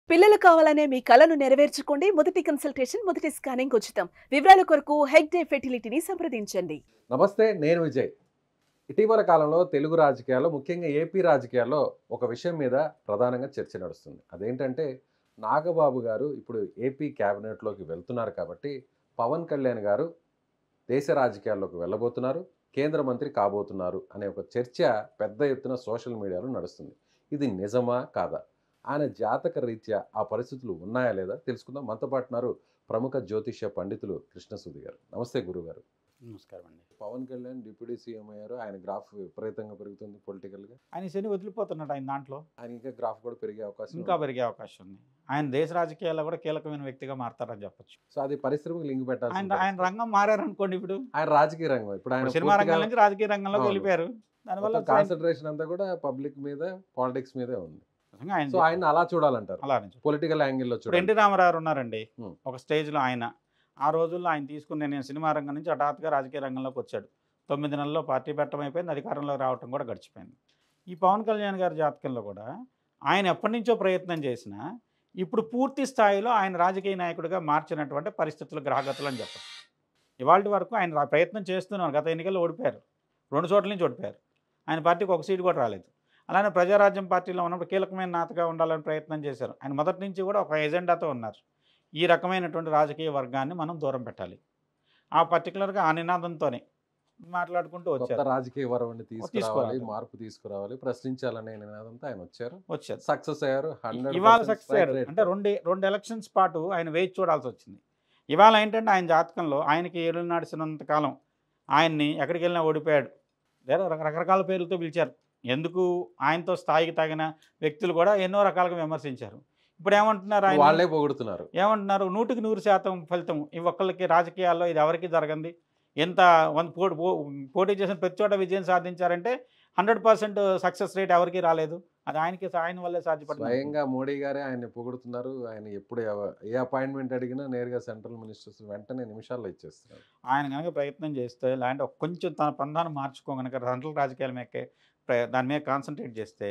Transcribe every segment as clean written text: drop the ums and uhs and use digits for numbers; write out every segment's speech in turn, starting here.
పిల్లలు కావాలనే మీ కలను నెరవేర్చుకోండి. మొదటి కన్సల్టేషన్, మొదటి స్కానింగ్ ఉచితం. వివరాల కొరకు హెగ్డే ఫెర్టిలిటీని సంప్రదించండి. నమస్తే, నేను విజయ్. ఇటీవల కాలంలో తెలుగు రాజకీయాల్లో, ముఖ్యంగా ఏపీ రాజకీయాల్లో ఒక విషయం మీద ప్రధానంగా చర్చ నడుస్తుంది. అదేంటంటే, నాగబాబు గారు ఇప్పుడు ఏపీ క్యాబినెట్లోకి వెళ్తున్నారు కాబట్టి, పవన్ కళ్యాణ్ గారు దేశ రాజకీయాల్లోకి వెళ్ళబోతున్నారు, కేంద్ర మంత్రి కాబోతున్నారు అనే ఒక చర్చ పెద్ద ఎత్తున సోషల్ మీడియాలో నడుస్తుంది. ఇది నిజమా కాదా? ఆయన జాతక రీత్యా ఆ పరిస్థితులు ఉన్నాయా లేదా తెలుసుకుందాం. మనతో పాటు ఉన్నారు ప్రముఖ జ్యోతిష్య పండితులు కృష్ణసూది గారు. నమస్తే గురుగారు. నమస్కారం అండి. పవన్ కళ్యాణ్ డిప్యూటీ సీఎం అయ్యారు. ఆయన గ్రాఫ్ విపరీతంగా పెరుగుతుంది పొలిటికల్గా. ఆయన శని వదిలిపోతున్నాడు ఆయన దాంట్లో. ఆయన ఇంకా గ్రాఫ్ కూడా పెరిగే అవకాశం ఇంకా పెరిగే అవకాశం ఉంది. ఆయన దేశ రాజకీయాల్లో కూడా కీలకమైన వ్యక్తిగా మారుతారని చెప్పొచ్చు. సో అది పరిశ్రమకు లింక్ పెట్టాలి. ఆయన రంగం మారారనుకోండి. ఇప్పుడు ఆయన రాజకీయ రంగం, ఇప్పుడు ఆయన సినిమా రంగం నుంచి రాజకీయ రంగంలోకి వెళ్ళిపోయారు. దానివల్ల కాన్సన్ట్రేషన్ అంతా కూడా పబ్లిక్ మీద, పాలిటిక్స్ మీదే ఉంది. ఆయన సో ఆయన అలా చూడాలంటారు, అలా పొలిటికల్ యాంగిల్లో ఇప్పుడు చూడాలి. ఎన్టీ రామారావు ఉన్నారండి ఒక స్టేజ్లో. ఆయన ఆ రోజుల్లో ఆయన తీసుకుని నేను సినిమా రంగం నుంచి హఠాత్తుగా రాజకీయ రంగంలోకి వచ్చాడు. 9 నెలల్లో పార్టీ పెట్టడం అయిపోయింది, అధికారంలోకి రావడం కూడా గడిచిపోయింది. ఈ పవన్ కళ్యాణ్ గారి జాతకంలో కూడా ఆయన ఎప్పటి నుంచో ప్రయత్నం చేసినా ఇప్పుడు పూర్తి స్థాయిలో ఆయన రాజకీయ నాయకుడిగా మార్చినటువంటి పరిస్థితులు, గ్రహగతులు అని చెప్పచ్చు. ఇవాళ వరకు ఆయన ప్రయత్నం చేస్తున్నారు. గత ఎన్నికల్లో ఓడిపోయారు, 2 చోట్ల నుంచి ఓడిపోయారు. ఆయన పార్టీకి ఒక సీటు కూడా రాలేదు. అలానే ప్రజారాజ్యం పార్టీలో ఉన్నప్పుడు కీలకమైన నేతగా ఉండాలని ప్రయత్నం చేశారు. ఆయన మొదటి నుంచి కూడా ఒక ఎజెండాతో ఉన్నారు. ఈ రకమైనటువంటి రాజకీయ వర్గాన్ని మనం దూరం పెట్టాలి. ఆ పర్టికులర్గా ఆ నినాదంతోనే మాట్లాడుకుంటూ వచ్చారు. రాజకీయ వరవని తీసుకురావాలి, మార్పు తీసుకురావాలి, ప్రశ్నించాలనే నినాదంతో ఆయన వచ్చారు. సక్సెస్ అయ్యారు. ఇవాళ సక్సెస్ అయ్యారు. అంటే రెండు ఎలక్షన్స్ పాటు ఆయన వేచి చూడాల్సి వచ్చింది. ఇవాళ ఏంటంటే ఆయన జాతకంలో ఆయనకి ఏళ్ళు నడిచినంత కాలం ఆయన్ని ఎక్కడికి వెళ్ళినా ఓడిపోయాడు. లేదా రకరకాల పేర్లతో పిలిచారు. ఎందుకు ఆయనతో స్థాయికి తగిన వ్యక్తులు కూడా ఎన్నో రకాలుగా విమర్శించారు. ఇప్పుడు ఏమంటున్నారు, ఆయన వాళ్ళే పొగుడుతున్నారు. ఏమంటున్నారు, 100% ఫలితం ఈ ఒక్కళ్ళకి రాజకీయాల్లో ఇది ఎవరికి జరగంది. ఎంత పోటీ చేసిన ప్రతి చోట విజయం సాధించారంటే 100% సక్సెస్ రేట్ ఎవరికి రాలేదు. అది ఆయన వల్లే సాధ్యపడింది. స్వయంగా మోడీ గారే ఆయన్ని పొగుడుతున్నారు. ఆయన ఎప్పుడు ఏ అపాయింట్మెంట్ అడిగినా నేరుగా సెంట్రల్ మినిస్టర్స్ వెంటనే నిమిషాల్లో ఇచ్చేస్తున్నారు. ఆయన కనుక ప్రయత్నం చేస్తే, లేదంటే కొంచెం తన పందాన్ని మార్చుకోగనక సెంట్రల్ రాజకీయాల మీద దాని మీద కాన్సన్ట్రేట్ చేస్తే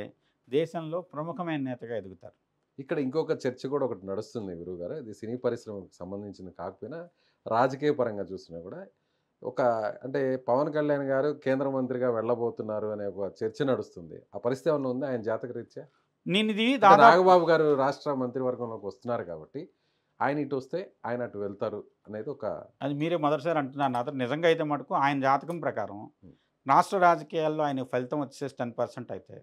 దేశంలో ప్రముఖమైన నేతగా ఎదుగుతారు. ఇక్కడ ఇంకొక చర్చ కూడా ఒకటి నడుస్తుంది గురువుగారు. ఇది సినీ పరిశ్రమకు సంబంధించిన కాకపోయినా రాజకీయ పరంగా చూసినా కూడా అంటే పవన్ కళ్యాణ్ గారు కేంద్ర మంత్రిగా వెళ్ళబోతున్నారు అనే ఒక చర్చ నడుస్తుంది. ఆ పరిస్థితి ఏమన్నా ఉంది ఆయన జాతక రీత్యా? నేను ఇది నాగబాబు గారు రాష్ట్ర మంత్రివర్గంలోకి వస్తున్నారు కాబట్టి ఆయన ఇటు వస్తే ఆయన అటు వెళ్తారు అనేది అది మీరే మొదటిసారి అంటున్నారు నాతో. నిజంగా అయితే మటుకు ఆయన జాతకం ప్రకారం రాష్ట్ర రాజకీయాల్లో ఆయన ఫలితం వచ్చేసి 10% అయితే,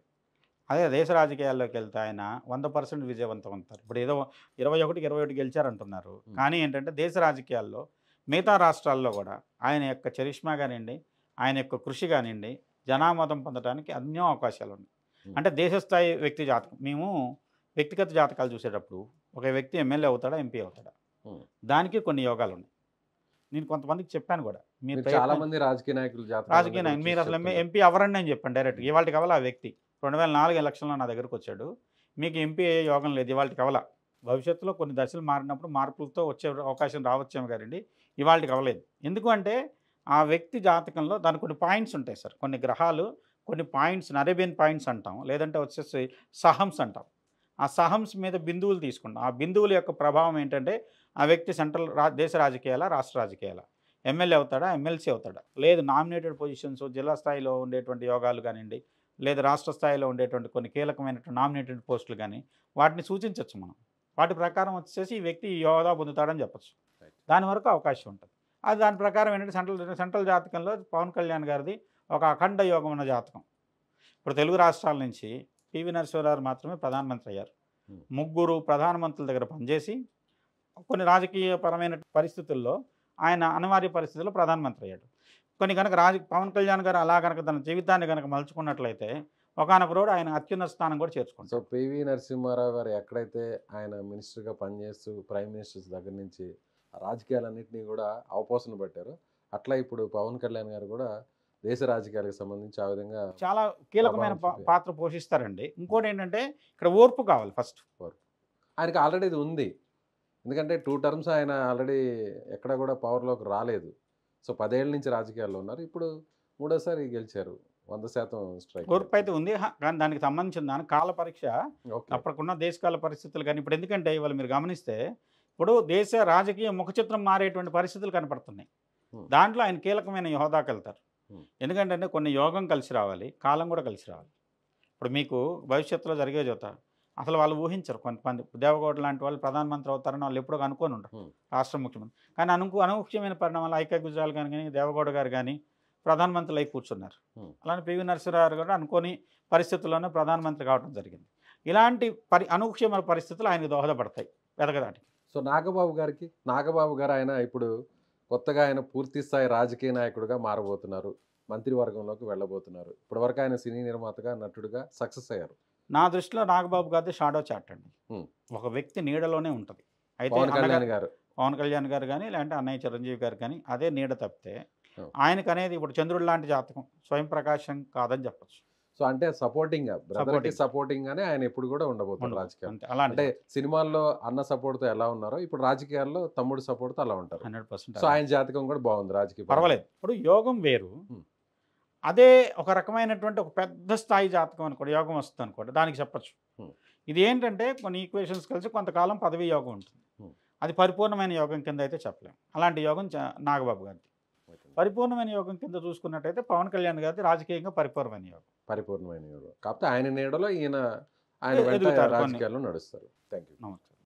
అదే దేశ రాజకీయాల్లోకి వెళ్తే ఆయన 100% విజయవంతం అవుతారు. ఇప్పుడు ఏదో 21 గెలిచారంటున్నారు. కానీ ఏంటంటే దేశ రాజకీయాల్లో మిగతా రాష్ట్రాల్లో కూడా ఆయన యొక్క చరిష్మా కానివ్వండి, ఆయన యొక్క కృషి కానివ్వండి, జనామతం పొందడానికి ఎన్నో అవకాశాలు ఉన్నాయి. అంటే దేశస్థాయి వ్యక్తి జాతకం. మేము వ్యక్తిగత జాతకాలు చూసేటప్పుడు ఒక వ్యక్తి ఎమ్మెల్యే అవుతాడా, ఎంపీ అవుతాడా, దానికి కొన్ని యోగాలు ఉన్నాయి. నేను కొంతమందికి చెప్పాను కూడా. మీరు చాలా మంది రాజకీయ నాయకులు మీరు అసలు ఎంపీ అవ్వరండి అని చెప్పండి డైరెక్ట్గా. ఇవాళ కవల ఆ వ్యక్తి 2004 ఎలక్షన్లో నా దగ్గరకు వచ్చాడు. మీకు ఎంపీ అయ్యే యోగం లేదు ఇవాళ కవల. భవిష్యత్తులో కొన్ని దశలు మారినప్పుడు మార్పులతో వచ్చే అవకాశం రావచ్చేమో గారండి. ఇవాళకి అవ్వలేదు. ఎందుకు అంటే ఆ వ్యక్తి జాతకంలో దానికి కొన్ని పాయింట్స్ ఉంటాయి సార్. కొన్ని గ్రహాలు కొన్ని పాయింట్స్, అరేబియన్ పాయింట్స్ అంటాం, లేదంటే వచ్చేసి సహమ్స్ అంటాం. ఆ సహమ్స్ మీద బిందువులు తీసుకుంటాం. ఆ బిందువుల యొక్క ప్రభావం ఏంటంటే ఆ వ్యక్తి దేశ రాజకీయాల, రాష్ట్ర రాజకీయాల, ఎమ్మెల్యే అవుతాడా, ఎమ్మెల్సీ అవుతాడా, లేదు నామినేటెడ్ పొజిషన్స్ జిల్లా స్థాయిలో ఉండేటువంటి యోగాలు కానివ్వండి, లేదా రాష్ట్ర స్థాయిలో ఉండేటువంటి కొన్ని కీలకమైనటువంటి నామినేటెడ్ పోస్టులు కానీ వాటిని సూచించవచ్చు మనం. వాటి ప్రకారం వచ్చేసి ఈ వ్యక్తి యోగా పొందుతాడని చెప్పచ్చు. దాని వరకు అవకాశం ఉంటుంది. అది దాని ప్రకారం ఏంటంటే సెంట్రల్ జాతకంలో పవన్ కళ్యాణ్ గారిది ఒక అఖండ యోగం ఉన్న జాతకం. ఇప్పుడు తెలుగు రాష్ట్రాల నుంచి పివి నరసింహారావు మాత్రమే ప్రధానమంత్రి అయ్యారు. 3 ప్రధానమంత్రుల దగ్గర పనిచేసి కొన్ని రాజకీయపరమైన పరిస్థితుల్లో ఆయన అనివార్య పరిస్థితుల్లో ప్రధానమంత్రి అయ్యాడు. కొన్ని కనుక పవన్ కళ్యాణ్ గారు అలా కనుక తన జీవితాన్ని కనుక మలుచుకున్నట్లయితే ఒకానొక రోజు ఆయన అత్యున్నత స్థానం కూడా చేర్చుకుంటారు. సో పివి నరసింహారావు గారు ఎక్కడైతే ఆయన మినిస్టర్గా పనిచేస్తూ ప్రైమ్ మినిస్టర్స్ దగ్గర నుంచి రాజకీయాలన్నింటినీ కూడా అవపోసన పెట్టారు, అట్లా ఇప్పుడు పవన్ కళ్యాణ్ గారు కూడా దేశ రాజకీయాలకు సంబంధించి ఆ విధంగా చాలా కీలకమైన పాత్ర పోషిస్తారండి. ఇంకోటి ఏంటంటే ఇక్కడ ఓర్పు కావాలి. ఫస్ట్ ఆయనకి ఆల్రెడీ ఇది ఉంది. ఎందుకంటే 2 టర్మ్స్ ఆయన ఆల్రెడీ ఎక్కడ కూడా పవర్లోకి రాలేదు. సో 10 ఏళ్ళ నుంచి రాజకీయాల్లో ఉన్నారు. ఇప్పుడు 3వ సారి గెలిచారు. 100% స్ట్రైక్. ఓర్పు అయితే ఉంది. కానీ దానికి సంబంధించిన దాని కాల పరీక్ష ఓకే. అప్పటికున్న దేశకాల పరిస్థితులు కానీ ఇప్పుడు ఎందుకంటే ఇవాళ మీరు గమనిస్తే ఇప్పుడు దేశ రాజకీయ ముఖచిత్రం మారేటువంటి పరిస్థితులు కనపడుతున్నాయి. దాంట్లో ఆయన కీలకమైన హోదాకి వెళ్తారు. ఎందుకంటే కొన్ని యోగం కలిసి రావాలి, కాలం కూడా కలిసి రావాలి. ఇప్పుడు మీకు భవిష్యత్తులో జరిగే జోత అసలు వాళ్ళు ఊహించరు. కొంతమంది దేవగౌడ లాంటి వాళ్ళు ప్రధానమంత్రి అవుతారని వాళ్ళు ఎప్పుడూ అనుకోని ఉండరు, రాష్ట్ర ముఖ్యమంత్రి. కానీ అనూహ్యమైన పరిణామాలు ఐకే గుజరాల్ కానీ దేవగౌడ గారు కానీ ప్రధానమంత్రులు అయి కూర్చున్నారు. అలానే పివి నరసింహారావు గారు అనుకోని పరిస్థితుల్లోనే ప్రధానమంత్రి కావడం జరిగింది. ఇలాంటి అనూహ్యమైన పరిస్థితులు ఆయనకు దోహదపడతాయి ఎదగడానికి. సో నాగబాబు గారు ఆయన ఇప్పుడు కొత్తగా ఆయన పూర్తి స్థాయి రాజకీయ నాయకుడిగా మారబోతున్నారు, మంత్రివర్గంలోకి వెళ్ళబోతున్నారు. ఇప్పటివరకు ఆయన సినీ నిర్మాతగా, నటుడుగా సక్సెస్ అయ్యారు. నా దృష్టిలో నాగబాబు గారిది షాడో చాట్ అండి. ఒక వ్యక్తి నీడలోనే ఉంటుంది. అయితే పవన్ కళ్యాణ్ గారు కానీ లేదంటే అన్నయ్య చిరంజీవి గారు కానీ అదే నీడ తప్పితే ఆయనకు అనేది ఇప్పుడు చంద్రుడు లాంటి జాతకం, స్వయం ప్రకాశం కాదని చెప్పచ్చు. సో అంటే సపోర్టింగ్ గానే ఆయన ఎప్పుడు కూడా ఉండబోతున్నారు రాజకీయాలు. అంటే సినిమాల్లో అన్న సపోర్ట్ తో ఎలా ఉన్నారో ఇప్పుడు రాజకీయాల్లో తమ్ముడు సపోర్ట్ తో అలా ఉంటారు. 100%. సో ఆయన జాతకం కూడా బాగుంది రాజకీయ పర్వాలేదు. ఇప్పుడు యోగం వేరు, అదే ఒక రకమైనటువంటి ఒక పెద్ద స్థాయి జాతకం అనుకోండి, యోగం వస్తుంది అనుకోండి, దానికి చెప్పచ్చు. ఇది ఏంటంటే కొన్ని ఈక్వేషన్స్ కలిసి కొంతకాలం పదవీ యోగం ఉంటుంది. అది పరిపూర్ణమైన యోగం కింద అయితే చెప్పలేము. అలాంటి యోగం నాగబాబు గారిది. పరిపూర్ణమైన యోగం కింద చూసుకున్నట్టయితే పవన్ కళ్యాణ్ గారిది రాజకీయంగా పరిపూర్ణమైన యోగం. కాకపోతే ఆయన నీడలో ఈయన రాజకీయాల్లో నడుస్తారు. Thank you. నమస్తే.